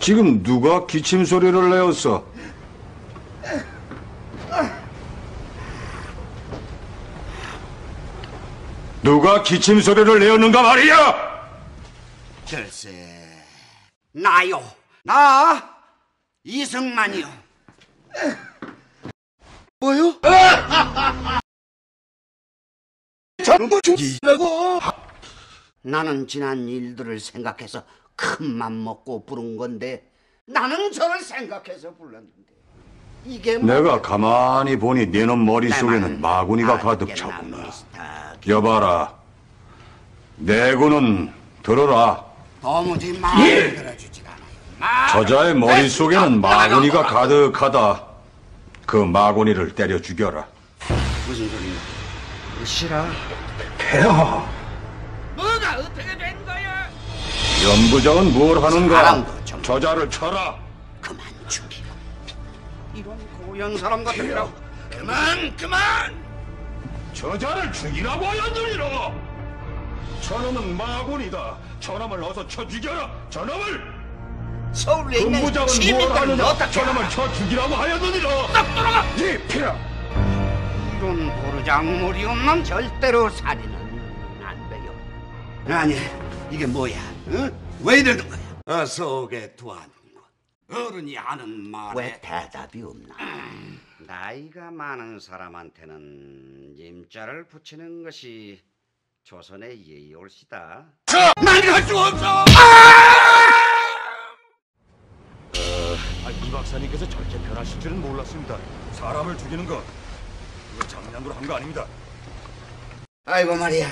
지금 누가 기침 소리를 내었어? 누가 기침 소리를 내었는가 말이야? 글쎄, 나요. 나 이승만이요. 뭐요? 전부 죽이라고. 나는 지난 일들을 생각해서 큰맘 먹고 부른 건데 나는 저를 생각해서 불렀는데 이게 내가 가만히 보니 네놈 머릿속에는 마구니가 가득 차구나. 여봐라, 내구는 들어라. 도무지 마음에 들어주질 않아요. 저자의 머릿속에는 마구니가 가득하다. 그 마구니를 때려 죽여라. 무슨 소리냐? 싫어? 폐하, 뭐가 어떻게 된 거야? 연부장은 뭘 하는가? 사람도 좀 저자를 쳐라. 그만 죽여. 이런 고연 사람 같으라고. 그만! 저자를 죽이라고 하였느니라. 저놈은 마군이다. 저놈을 어서 쳐 죽여라. 저놈을. 서울에 있는 군부장은 뭘 시민들은 하느냐? 어떻게 저놈을 쳐 죽이라고 하였느니라. 딱 돌아가! 이 폐하. 이런 보르장물이 없는 절대로 살인은 안 돼요. 아니, 이게 뭐야? 응? 왜 이러는 거야? 속에 두한 것. 어른이 하는 말에 왜 대답이 없나? 나이가 많은 사람한테는 임자를 붙이는 것이 조선의 예의올시다. 난 갈 수 없어! 이 박사님께서 저렇게 변하실 줄은 몰랐습니다. 사람을 죽이는 거 이거 장난으로 한 거 아닙니다. 아이고 말이야.